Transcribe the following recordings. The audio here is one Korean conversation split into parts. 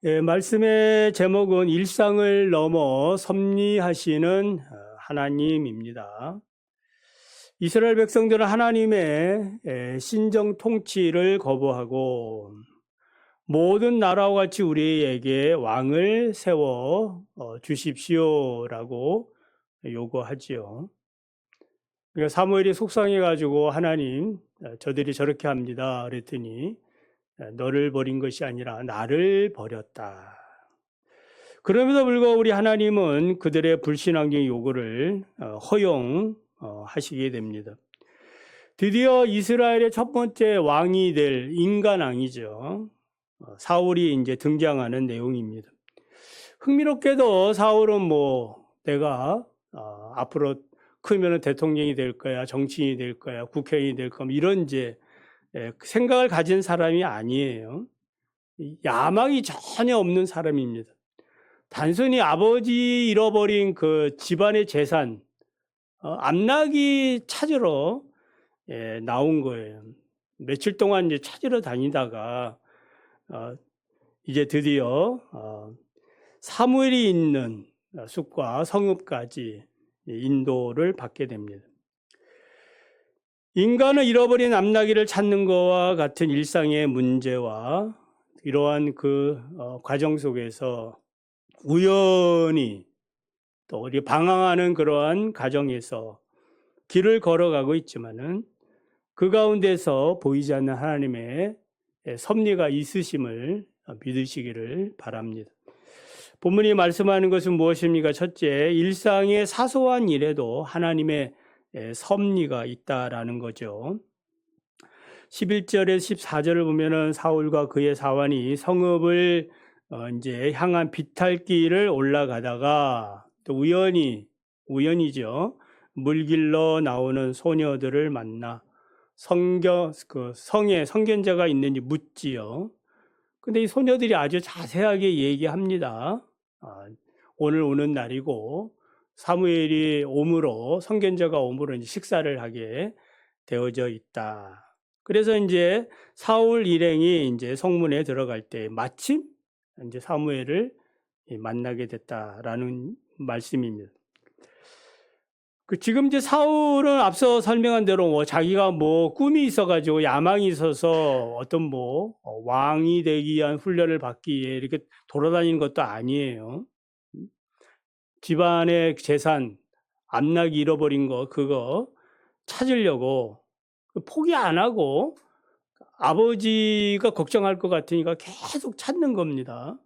예, 말씀의 제목은 일상을 넘어 섭리하시는 하나님입니다. 이스라엘 백성들은 하나님의 신정 통치를 거부하고 모든 나라와 같이 우리에게 왕을 세워 주십시오라고 요구하지요. 그러니까 사무엘이 속상해가지고 하나님, 저들이 저렇게 합니다. 그랬더니 너를 버린 것이 아니라 나를 버렸다. 그럼에도 불구하고 우리 하나님은 그들의 불신앙적인 요구를 허용하시게 됩니다. 드디어 이스라엘의 첫 번째 왕이 될 인간왕이죠. 사울이 이제 등장하는 내용입니다. 흥미롭게도 사울은 내가 앞으로 크면 대통령이 될 거야, 정치인이 될 거야, 국회의원이 될 거야, 이런 이제 생각을 가진 사람이 아니에요. 야망이 전혀 없는 사람입니다. 단순히 아버지 잃어버린 그 집안의 재산, 암낙이 찾으러 나온 거예요. 며칠 동안 이제 찾으러 다니다가 이제 드디어 사무엘이 있는 숲과 성읍까지 인도를 받게 됩니다. 인간을 잃어버린 암낙이를 찾는 것과 같은 일상의 문제와 이러한 그 과정 속에서 우연히 또 우리 방황하는 그러한 가정에서 길을 걸어가고 있지만은 그 가운데서 보이지 않는 하나님의 섭리가 있으심을 믿으시기를 바랍니다. 본문이 말씀하는 것은 무엇입니까? 첫째, 일상의 사소한 일에도 하나님의 섭리가 있다라는 거죠. 11절에 14절을 보면은 사울과 그의 사환이 성읍을 이제 향한 비탈길을 올라가다가 또 우연이죠. 물길로 나오는 소녀들을 만나 성에 성견자가 있는지 묻지요. 근데 이 소녀들이 아주 자세하게 얘기합니다. 오늘 오는 날이고 사무엘이 성견자가 옴으로 이제 식사를 하게 되어져 있다. 그래서 이제 사울 일행이 이제 성문에 들어갈 때 마침 이제 사무엘을 만나게 됐다라는 말씀입니다. 지금 이제 사울은 앞서 설명한 대로 자기가 꿈이 있어가지고 야망이 있어서 어떤 왕이 되기 위한 훈련을 받기 위해 이렇게 돌아다니는 것도 아니에요. 집안의 재산, 암낙이 잃어버린 그거 찾으려고 포기 안 하고 아버지가 걱정할 것 같으니까 계속 찾는 겁니다.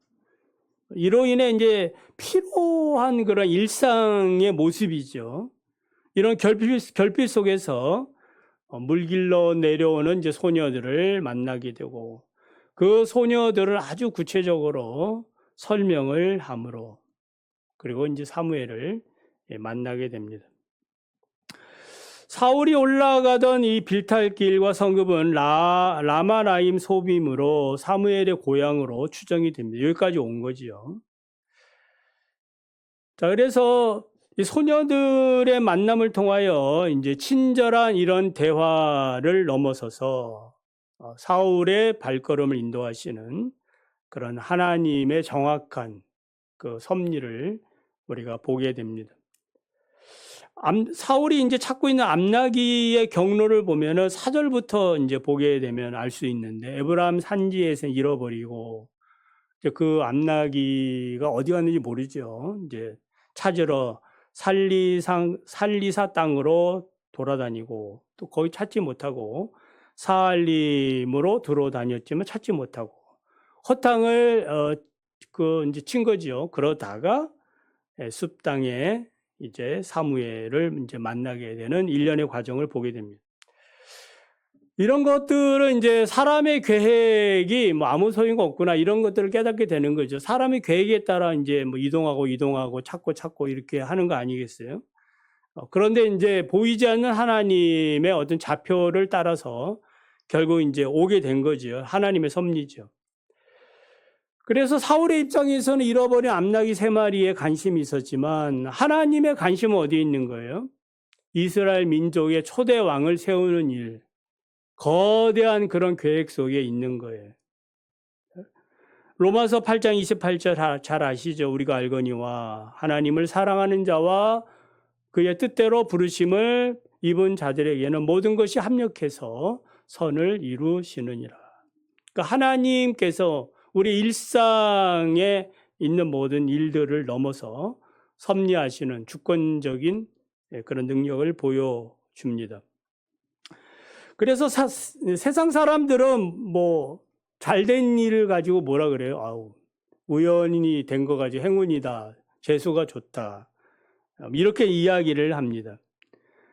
이로 인해 이제 피로한 그런 일상의 모습이죠. 이런 결핍 속에서 물길로 내려오는 이제 소녀들을 만나게 되고 그 소녀들을 아주 구체적으로 설명을 함으로 그리고 이제 사무엘을 만나게 됩니다. 사울이 올라가던 이 빌탈길과 성읍은 라마나임 소빔으로 사무엘의 고향으로 추정이 됩니다. 여기까지 온 거지요. 자, 그래서 이 소녀들의 만남을 통하여 이제 친절한 이런 대화를 넘어서서 사울의 발걸음을 인도하시는 그런 하나님의 정확한 그 섭리를 우리가 보게 됩니다. 사울이 이제 찾고 있는 암나기의 경로를 보면은 4절부터 이제 보게 되면 알 수 있는데 에브라임 산지에서 잃어버리고 이제 그 암나기가 어디 갔는지 모르죠. 이제 찾으러 살리사 땅으로 돌아다니고 또 거기 찾지 못하고 사알림으로 들어다녔지만 찾지 못하고 허탕을 이제 친 거지요. 그러다가 숲 땅에 이제 사무엘을 이제 만나게 되는 일련의 과정을 보게 됩니다. 이런 것들은 이제 사람의 계획이 아무 소용이 없구나 이런 것들을 깨닫게 되는 거죠. 사람의 계획에 따라 이제 이동하고 찾고 이렇게 하는 거 아니겠어요? 그런데 이제 보이지 않는 하나님의 어떤 좌표를 따라서 결국 이제 오게 된 거죠. 하나님의 섭리죠. 그래서 사울의 입장에서는 잃어버린 암낙이 3마리에 관심이 있었지만 하나님의 관심은 어디에 있는 거예요? 이스라엘 민족의 초대 왕을 세우는 일, 거대한 그런 계획 속에 있는 거예요. 로마서 8장 28절 잘 아시죠? 우리가 알거니와 하나님을 사랑하는 자와 그의 뜻대로 부르심을 입은 자들에게는 모든 것이 합력해서 선을 이루시느니라. 그러니까 하나님께서 우리 일상에 있는 모든 일들을 넘어서 섭리하시는 주권적인 그런 능력을 보여줍니다. 그래서 세상 사람들은 뭐 잘된 일을 가지고 뭐라 그래요? 아우, 우연히 된 거 가지고 행운이다, 재수가 좋다, 이렇게 이야기를 합니다.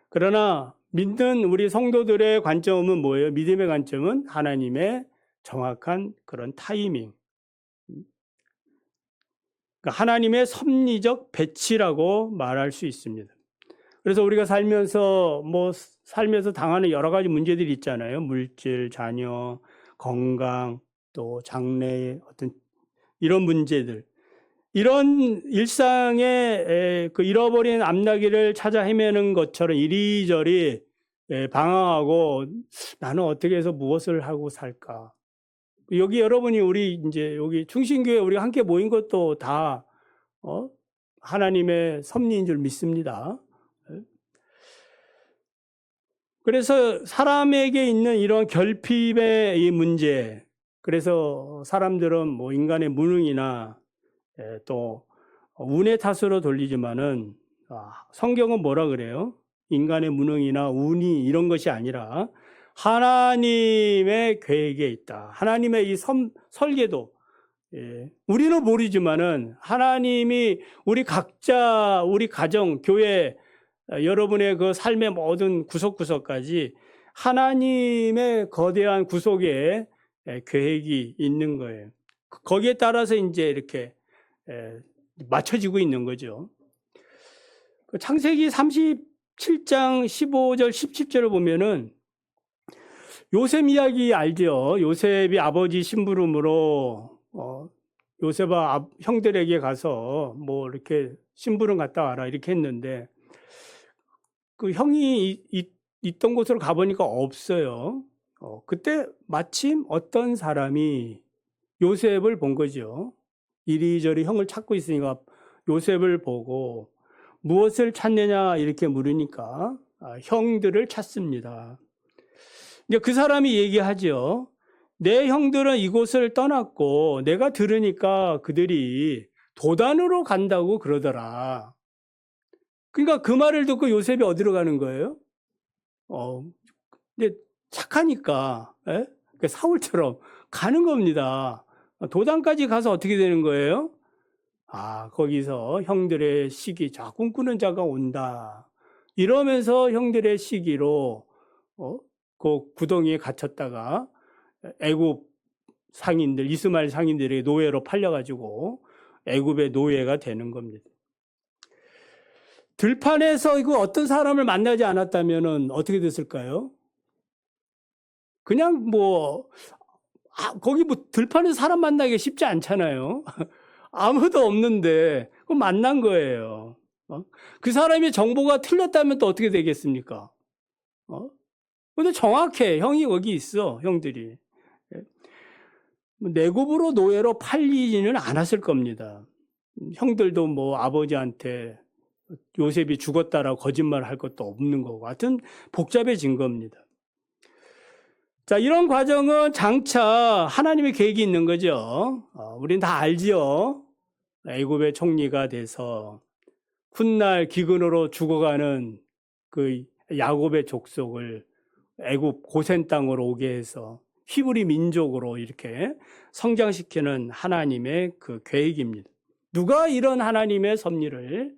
그러나 믿는 우리 성도들의 관점은 뭐예요? 믿음의 관점은 하나님의 정확한 그런 타이밍, 그러니까 하나님의 섭리적 배치라고 말할 수 있습니다. 그래서 우리가 살면서 당하는 여러 가지 문제들이 있잖아요. 물질, 자녀, 건강, 또 장래, 어떤 이런 문제들. 이런 일상의 그 잃어버린 앞나기를 찾아 헤매는 것처럼 이리저리 방황하고 나는 어떻게 해서 무엇을 하고 살까? 여기 여러분이 우리 이제 여기 충신교회 우리가 함께 모인 것도 다 하나님의 섭리인 줄 믿습니다. 그래서 사람에게 있는 이런 결핍의 이 문제, 그래서 사람들은 뭐 인간의 무능이나 또 운의 탓으로 돌리지만은 성경은 뭐라 그래요? 인간의 무능이나 운이 이런 것이 아니라 하나님의 계획에 있다. 하나님의 이 설계도, 우리는 모르지만은 하나님이 우리 각자, 우리 가정, 교회, 여러분의 그 삶의 모든 구석구석까지 하나님의 거대한 구속에 계획이 있는 거예요. 거기에 따라서 이제 이렇게 맞춰지고 있는 거죠. 창세기 37장 15절 17절을 보면은 요셉 이야기 알죠? 요셉이 아버지 심부름으로 요셉아 형들에게 가서 뭐 이렇게 심부름 갔다 와라 이렇게 했는데 그 형이 있던 곳으로 가보니까 없어요. 그때 마침 어떤 사람이 요셉을 본 거죠. 이리저리 형을 찾고 있으니까 요셉을 보고 무엇을 찾느냐 이렇게 물으니까 형들을 찾습니다. 이제 그 사람이 얘기하죠. 내 형들은 이곳을 떠났고 내가 들으니까 그들이 도단으로 간다고 그러더라. 그러니까 그 말을 듣고 요셉이 어디로 가는 거예요? 근데 착하니까 사울처럼 가는 겁니다. 도단까지 가서 어떻게 되는 거예요? 거기서 형들의 시기, 꿈꾸는 자가 온다. 이러면서 형들의 시기로 그 구덩이에 갇혔다가 애굽 상인들, 이스마엘 상인들에게 노예로 팔려가지고 애굽의 노예가 되는 겁니다. 들판에서 이거 어떤 사람을 만나지 않았다면은 어떻게 됐을까요? 그냥 거기 들판에서 사람 만나기 쉽지 않잖아요. 아무도 없는데 만난 거예요. 그 사람의 정보가 틀렸다면 또 어떻게 되겠습니까? 근데 정확해. 형이 거기 있어, 형들이. 내굽으로 노예로 팔리지는 않았을 겁니다. 형들도 아버지한테 요셉이 죽었다라고 거짓말 할 것도 없는 거고. 하여튼 복잡해진 겁니다. 자, 이런 과정은 장차 하나님의 계획이 있는 거죠. 우린 다 알지요. 애굽의 총리가 돼서 훗날 기근으로 죽어가는 그 야곱의 족속을 애굽 고센 땅으로 오게 해서 히브리 민족으로 이렇게 성장시키는 하나님의 그 계획입니다. 누가 이런 하나님의 섭리를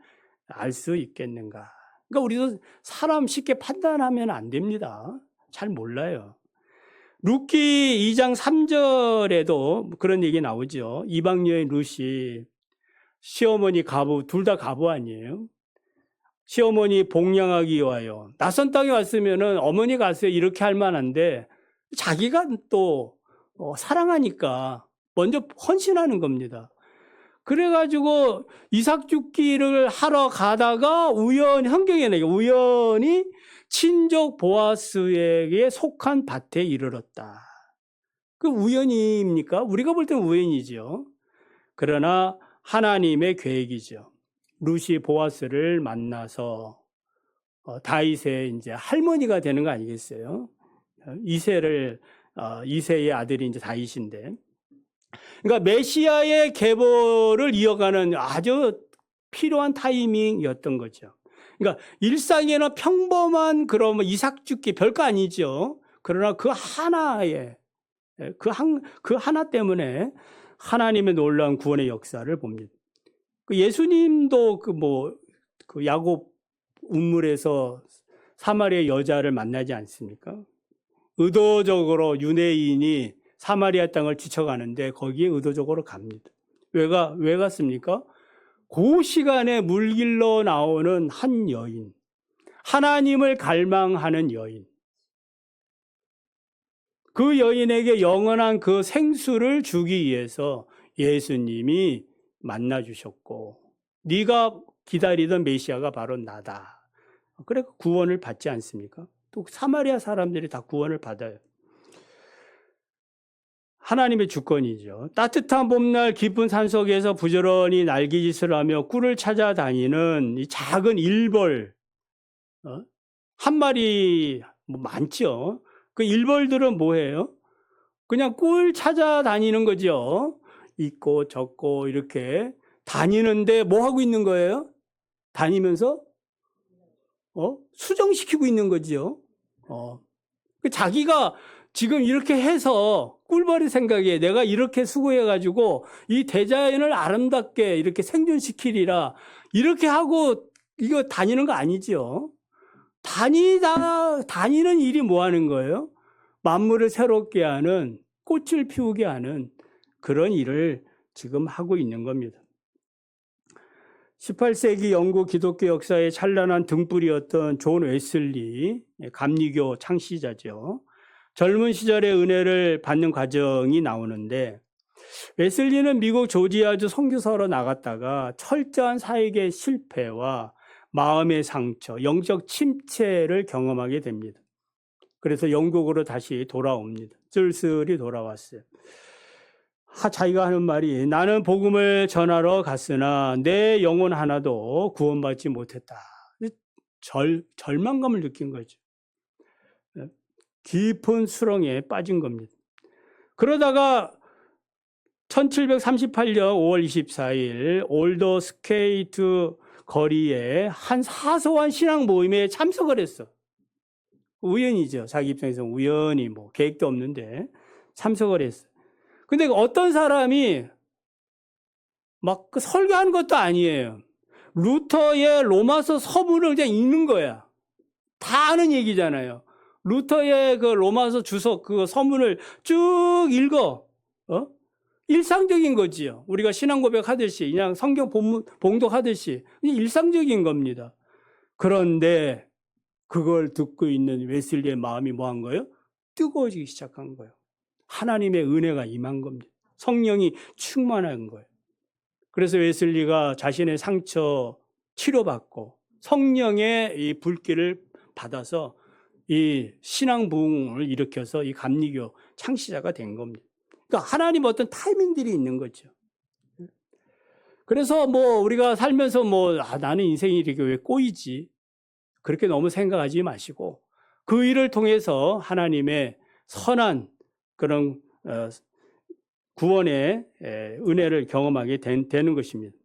알 수 있겠는가? 그러니까 우리도 사람 쉽게 판단하면 안 됩니다. 잘 몰라요. 룻기 2장 3절에도 그런 얘기 나오죠. 이방 여인 룻이 시어머니 가부, 둘 다 가부 아니에요? 시어머니 복양하기 위하여 낯선 땅에 왔으면은 어머니 가세요 이렇게 할 만한데 자기가 또 사랑하니까 먼저 헌신하는 겁니다. 그래가지고 이삭 죽기를 하러 가다가 우연히 친족 보아스에게 속한 밭에 이르렀다. 그 우연입니까? 우리가 볼 때는 우연이죠. 그러나 하나님의 계획이죠. 룻이 보아스를 만나서 다윗의 이제 할머니가 되는 거 아니겠어요? 이새의 아들이 이제 다윗인데, 그러니까 메시아의 계보를 이어가는 아주 필요한 타이밍이었던 거죠. 그러니까 일상에는 평범한 그런 이삭 죽기 별거 아니죠. 그러나 그 하나 때문에 하나님의 놀라운 구원의 역사를 봅니다. 예수님도 그 야곱 운물에서 사마리아 여자를 만나지 않습니까? 의도적으로 유대인이 사마리아 땅을 지쳐가는데 거기에 의도적으로 갑니다. 왜 갔습니까? 그 시간에 물길로 나오는 한 여인, 하나님을 갈망하는 여인, 그 여인에게 영원한 그 생수를 주기 위해서 예수님이 만나주셨고, 네가 기다리던 메시아가 바로 나다. 그래 구원을 받지 않습니까? 또 사마리아 사람들이 다 구원을 받아요. 하나님의 주권이죠. 따뜻한 봄날 깊은 산속에서 부지런히 날개짓을 하며 꿀을 찾아다니는 이 작은 일벌, 한 마리 많죠. 그 일벌들은 뭐예요? 그냥 꿀 찾아다니는 거죠. 있고 적고 이렇게 다니는데 뭐 하고 있는 거예요? 다니면서 수정시키고 있는 거죠. 자기가 지금 이렇게 해서 꿀벌이 생각에 내가 이렇게 수고해가지고 이 대자연을 아름답게 이렇게 생존시키리라 이렇게 하고 이거 다니는 거 아니죠. 다니는 일이 뭐 하는 거예요? 만물을 새롭게 하는, 꽃을 피우게 하는 그런 일을 지금 하고 있는 겁니다. 18세기 영국 기독교 역사의 찬란한 등불이었던 존 웨슬리, 감리교 창시자죠. 젊은 시절의 은혜를 받는 과정이 나오는데, 웨슬리는 미국 조지아주 선교사로 나갔다가 철저한 사역의 실패와 마음의 상처, 영적 침체를 경험하게 됩니다. 그래서 영국으로 다시 돌아옵니다. 쓸쓸히 돌아왔어요. 자기가 하는 말이 나는 복음을 전하러 갔으나 내 영혼 하나도 구원받지 못했다. 절망감을 느낀 거죠. 깊은 수렁에 빠진 겁니다. 그러다가 1738년 5월 24일 올더 스케이트 거리에 한 사소한 신앙 모임에 참석을 했어. 우연이죠. 자기 입장에서 우연히 계획도 없는데 참석을 했어. 근데 어떤 사람이 막 설교하는 것도 아니에요. 루터의 로마서 서문을 그냥 읽는 거야. 다 아는 얘기잖아요. 루터의 그 로마서 주석 그 서문을 쭉 읽어. 일상적인 거지요. 우리가 신앙 고백하듯이 그냥 성경 봉독하듯이 일상적인 겁니다. 그런데 그걸 듣고 있는 웨슬리의 마음이 뭐 한 거예요? 뜨거워지기 시작한 거예요. 하나님의 은혜가 임한 겁니다. 성령이 충만한 거예요. 그래서 웨슬리가 자신의 상처 치료받고 성령의 이 불길을 받아서 이 신앙 부흥을 일으켜서 이 감리교 창시자가 된 겁니다. 그러니까 하나님 어떤 타이밍들이 있는 거죠. 그래서 우리가 살면서 나는 인생이 이렇게 왜 꼬이지? 그렇게 너무 생각하지 마시고 그 일을 통해서 하나님의 선한 그런 구원의 은혜를 경험하게 되는 것입니다.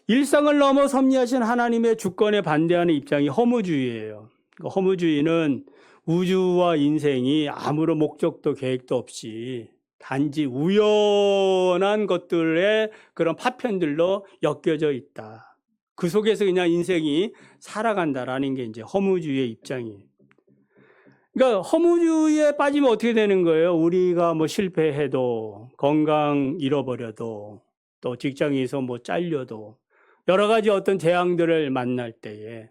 일상을 넘어 섭리하신 하나님의 주권에 반대하는 입장이 허무주의예요. 허무주의는 우주와 인생이 아무런 목적도 계획도 없이 단지 우연한 것들의 그런 파편들로 엮여져 있다. 그 속에서 그냥 인생이 살아간다라는 게 이제 허무주의의 입장이에요. 그러니까 허무주의에 빠지면 어떻게 되는 거예요? 우리가 실패해도, 건강 잃어버려도, 또 직장에서 잘려도, 여러 가지 어떤 재앙들을 만날 때에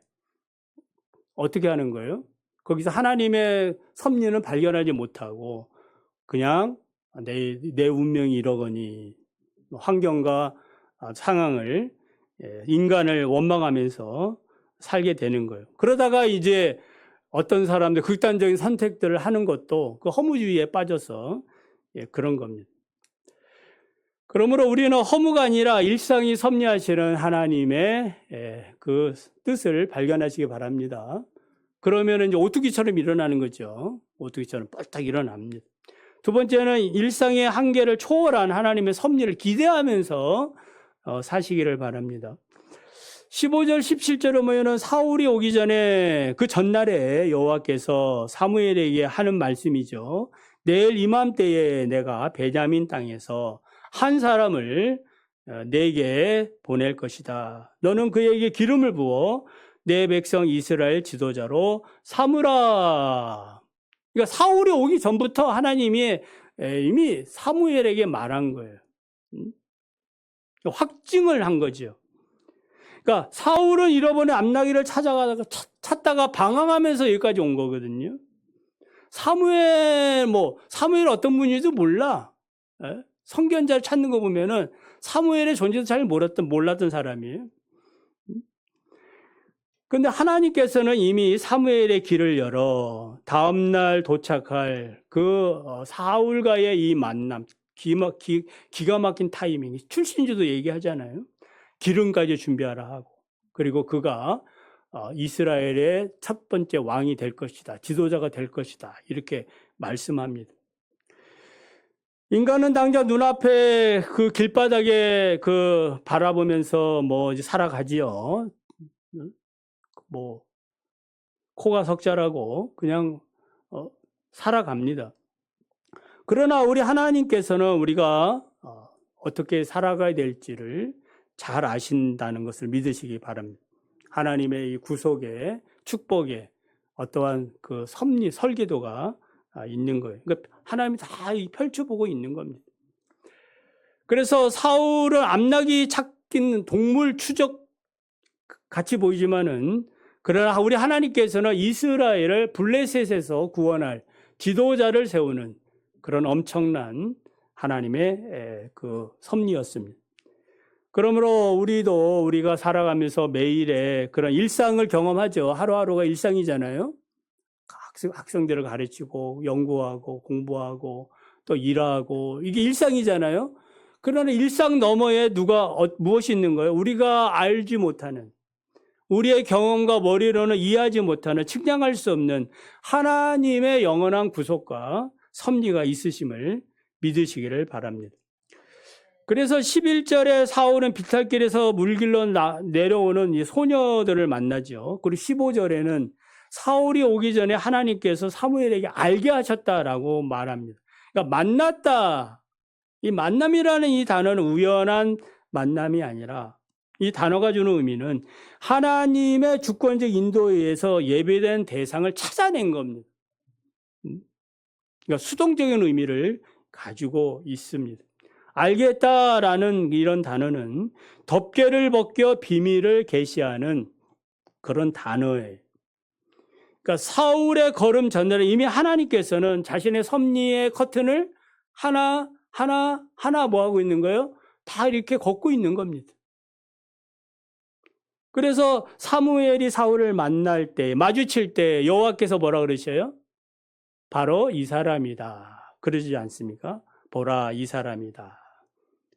어떻게 하는 거예요? 거기서 하나님의 섭리는 발견하지 못하고 그냥 내 운명이 이러거니 환경과 상황을 인간을 원망하면서 살게 되는 거예요. 그러다가 이제 어떤 사람들 극단적인 선택들을 하는 것도 그 허무주의에 빠져서 그런 겁니다. 그러므로 우리는 허무가 아니라 일상이 섭리하시는 하나님의 그 뜻을 발견하시기 바랍니다. 그러면 이제 오뚜기처럼 일어나는 거죠. 오뚜기처럼 뻘딱 일어납니다. 두 번째는 일상의 한계를 초월한 하나님의 섭리를 기대하면서 사시기를 바랍니다. 15절, 17절에 보면은 사울이 오기 전에 그 전날에 여호와께서 사무엘에게 하는 말씀이죠. 내일 이맘때에 내가 베냐민 땅에서 한 사람을 내게 보낼 것이다. 너는 그에게 기름을 부어 내 백성 이스라엘 지도자로 삼으라. 그러니까 사울이 오기 전부터 하나님이 이미 사무엘에게 말한 거예요. 확증을 한 거죠. 그러니까 사울은 잃어버린 암나귀를 찾다가 방황하면서 여기까지 온 거거든요. 사무엘 어떤 분인지도 몰라. 선견자를 찾는 거 보면은 사무엘의 존재도 잘 몰랐던 사람이에요. 근데 하나님께서는 이미 사무엘의 길을 열어 다음날 도착할 그 사울과의 이 만남, 기가 막힌 타이밍, 출신주도 얘기하잖아요. 기름까지 준비하라 하고, 그리고 그가 이스라엘의 첫 번째 왕이 될 것이다, 지도자가 될 것이다, 이렇게 말씀합니다. 인간은 당장 눈앞에 그 길바닥에 그 바라보면서 이제 살아가지요. 코가 석자라고 그냥 살아갑니다. 그러나 우리 하나님께서는 우리가 어떻게 살아가야 될지를 잘 아신다는 것을 믿으시기 바랍니다. 하나님의 이 구속의 축복에 어떠한 그 섭리, 설계도가 있는 거예요. 그러니까 하나님이 다 펼쳐보고 있는 겁니다. 그래서 사울은 암나귀 찾기는 동물 추적 같이 보이지만은, 그러나 우리 하나님께서는 이스라엘을 블레셋에서 구원할 지도자를 세우는 그런 엄청난 하나님의 그 섭리였습니다. 그러므로 우리가 살아가면서 매일의 그런 일상을 경험하죠. 하루하루가 일상이잖아요. 학생들을 가르치고 연구하고 공부하고 또 일하고, 이게 일상이잖아요. 그러나 일상 너머에 무엇이 있는 거예요? 우리가 알지 못하는, 우리의 경험과 머리로는 이해하지 못하는, 측량할 수 없는 하나님의 영원한 구속과 섭리가 있으심을 믿으시기를 바랍니다. 그래서 11절에 사울은 비탈길에서 물길로 내려오는 이 소녀들을 만나죠. 그리고 15절에는 사울이 오기 전에 하나님께서 사무엘에게 알게 하셨다라고 말합니다. 그러니까 만났다. 이 만남이라는 이 단어는 우연한 만남이 아니라, 이 단어가 주는 의미는 하나님의 주권적 인도에 의해서 예배된 대상을 찾아낸 겁니다. 그러니까 수동적인 의미를 가지고 있습니다. 알겠다라는 이런 단어는 덮개를 벗겨 비밀을 계시하는 그런 단어예요. 그러니까 사울의 걸음 전날에 이미 하나님께서는 자신의 섭리의 커튼을 하나 뭐 하고 있는 거예요? 다 이렇게 걷고 있는 겁니다. 그래서 사무엘이 사울을 만날 때, 마주칠 때 여호와께서 뭐라 그러셔요? 바로 이 사람이다. 그러지 않습니까? 보라, 이 사람이다.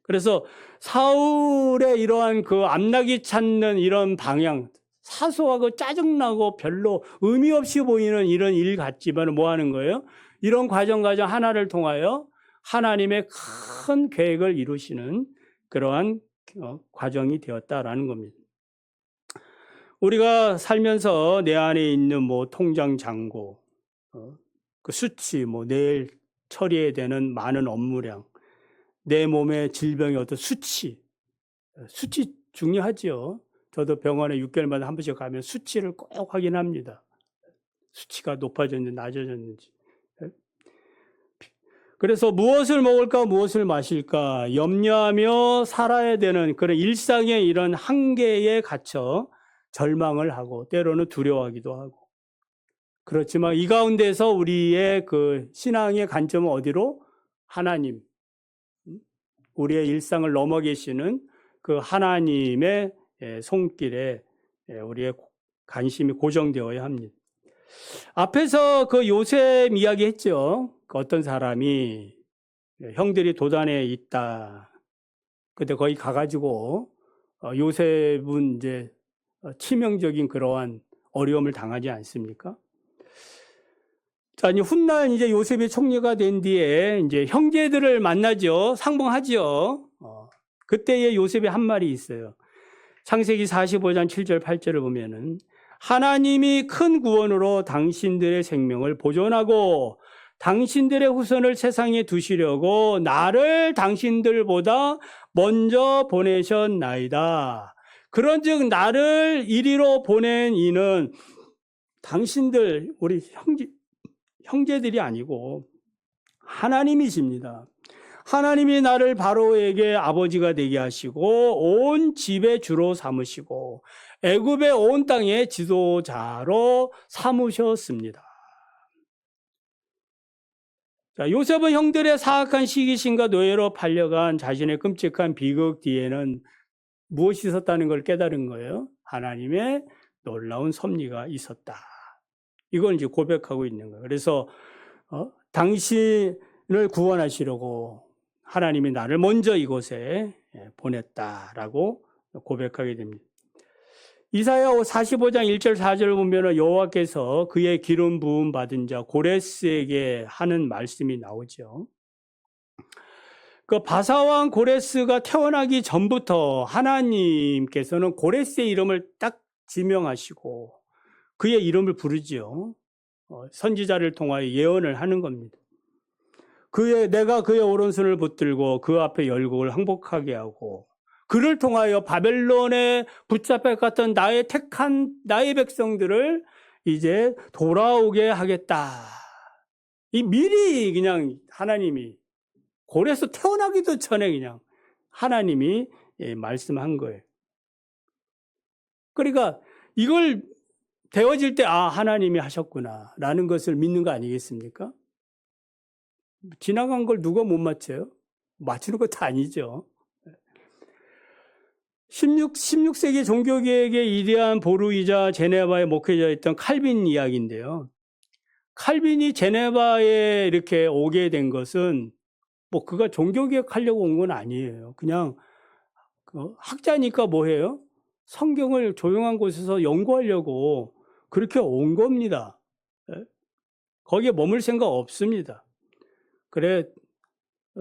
그래서 사울의 이러한 그 암나귀 찾는 이런 방향, 사소하고 짜증나고 별로 의미 없이 보이는 이런 일 같지만 뭐 하는 거예요? 이런 과정 하나를 통하여 하나님의 큰 계획을 이루시는 그러한 과정이 되었다라는 겁니다. 우리가 살면서 내 안에 있는 통장 잔고, 그 수치, 내일 처리해야 되는 많은 업무량, 내 몸의 질병의 어떤 수치 중요하죠. 저도 병원에 6개월마다 한 번씩 가면 수치를 꼭 확인합니다. 수치가 높아졌는지 낮아졌는지. 그래서 무엇을 먹을까, 무엇을 마실까 염려하며 살아야 되는 그런 일상의 이런 한계에 갇혀 절망을 하고 때로는 두려워하기도 하고, 그렇지만 이 가운데서 우리의 그 신앙의 관점은 어디로? 하나님, 우리의 일상을 넘어 계시는 그 하나님의 손길에 우리의 관심이 고정되어야 합니다. 앞에서 그 요셉 이야기 했죠. 그 어떤 사람이 형들이 도단에 있다. 그때 거기 가가지고 요셉은 이제 치명적인 그러한 어려움을 당하지 않습니까? 자, 이제 훗날 이제 요셉이 총리가 된 뒤에 이제 형제들을 만나죠. 상봉하죠. 그때에 요셉이 한 말이 있어요. 창세기 45장 7절 8절을 보면은 하나님이 큰 구원으로 당신들의 생명을 보존하고 당신들의 후손을 세상에 두시려고 나를 당신들보다 먼저 보내셨나이다. 그런즉 나를 이리로 보낸 이는 당신들 우리 형제들이 아니고 하나님이십니다. 하나님이 나를 바로에게 아버지가 되게 하시고 온 집의 주로 삼으시고 애굽의 온 땅의 지도자로 삼으셨습니다. 자, 요셉은 형들의 사악한 시기심과 노예로 팔려간 자신의 끔찍한 비극 뒤에는 무엇이 있었다는 걸 깨달은 거예요. 하나님의 놀라운 섭리가 있었다. 이걸 이제 고백하고 있는 거예요. 그래서 당신을 구원하시려고 하나님이 나를 먼저 이곳에 보냈다라고 고백하게 됩니다. 이사야 45장 1절 4절을 보면 여호와께서 그의 기름 부음 받은 자 고레스에게 하는 말씀이 나오죠. 그 바사왕 고레스가 태어나기 전부터 하나님께서는 고레스의 이름을 딱 지명하시고 그의 이름을 부르지요. 선지자를 통하여 예언을 하는 겁니다. 내가 그의 오른손을 붙들고 그 앞에 열국을 항복하게 하고 그를 통하여 바벨론에 붙잡혔던 나의 택한 나의 백성들을 이제 돌아오게 하겠다. 이 미리 그냥 하나님이 고레스 태어나기도 전에 그냥 하나님이 말씀한 거예요. 그러니까 이걸 되어질 때 하나님이 하셨구나라는 것을 믿는 거 아니겠습니까? 지나간 걸 누가 못 맞춰요? 맞추는 것도 아니죠. 16세기 종교개혁의 이대한 보루이자 제네바의 목회자였던 칼빈 이야기인데요. 칼빈이 제네바에 이렇게 오게 된 것은 뭐 그가 종교개혁하려고 온 건 아니에요. 그냥 학자니까 뭐해요? 성경을 조용한 곳에서 연구하려고 그렇게 온 겁니다. 거기에 머물 생각 없습니다. 그래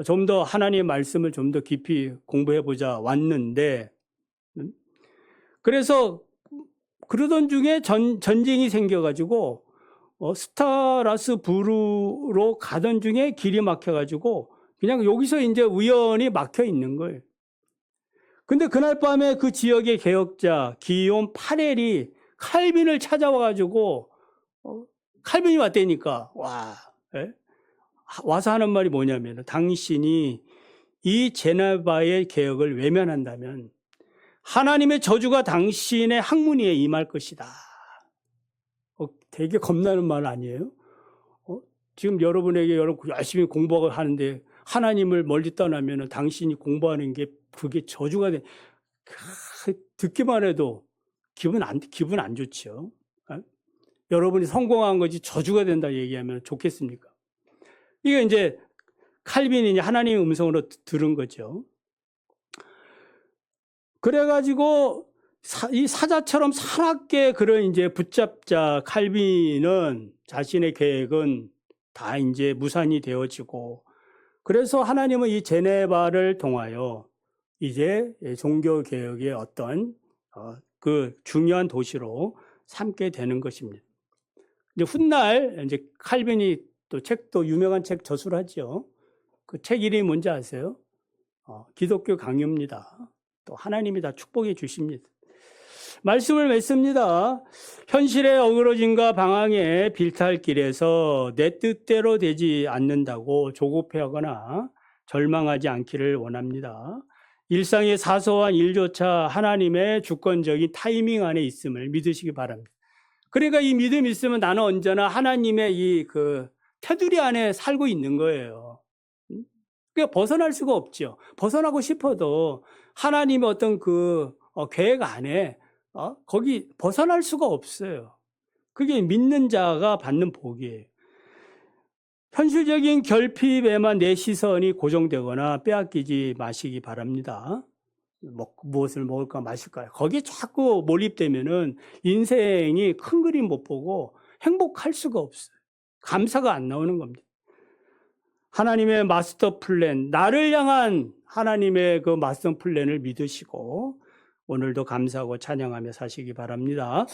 좀 더 하나님의 말씀을 좀 더 깊이 공부해보자 왔는데 그래서 그러던 중에 전쟁이 생겨가지고 스타라스부르로 가던 중에 길이 막혀가지고 그냥 여기서 이제 우연히 막혀 있는 거예요. 근데 그날 밤에 그 지역의 개혁자 기욤 파렐이 칼빈을 찾아와가지고 칼빈이 왔다니까 와서 하는 말이 뭐냐면 당신이 이 제네바의 개혁을 외면한다면 하나님의 저주가 당신의 학문위에 임할 것이다. 되게 겁나는 말 아니에요? 지금 여러분에게 여러분 열심히 공부하고 하는데 하나님을 멀리 떠나면 당신이 공부하는 게 그게 저주가 돼. 듣기만 해도 기분 안 좋죠. 여러분이 성공한 거지 저주가 된다 얘기하면 좋겠습니까? 이게 이제 칼빈이 하나님의 음성으로 들은 거죠. 그래가지고 이 사자처럼 사납게 그런 이제 붙잡자 칼빈은 자신의 계획은 다 이제 무산이 되어지고 그래서 하나님은 이 제네바를 통하여 이제 종교개혁의 어떤 그 중요한 도시로 삼게 되는 것입니다. 이제 훗날 이제 칼빈이 또 책도 유명한 책 저술하죠. 그 책 이름이 뭔지 아세요? 기독교 강요입니다. 또 하나님이 다 축복해 주십니다. 말씀을 맺습니다. 현실의 어그러짐과 방황의 빌탈길에서 내 뜻대로 되지 않는다고 조급해하거나 절망하지 않기를 원합니다. 일상의 사소한 일조차 하나님의 주권적인 타이밍 안에 있음을 믿으시기 바랍니다. 그러니까 이 믿음이 있으면 나는 언제나 하나님의 이 테두리 안에 살고 있는 거예요. 그러니까 벗어날 수가 없죠. 벗어나고 싶어도 하나님의 어떤 계획 안에 거기 벗어날 수가 없어요. 그게 믿는 자가 받는 복이에요. 현실적인 결핍에만 내 시선이 고정되거나 빼앗기지 마시기 바랍니다. 무엇을 먹을까 마실까 거기에 자꾸 몰입되면은 인생이 큰 그림 못 보고 행복할 수가 없어요. 감사가 안 나오는 겁니다. 하나님의 마스터 플랜, 나를 향한 하나님의 그 마스터 플랜을 믿으시고 오늘도 감사하고 찬양하며 사시기 바랍니다.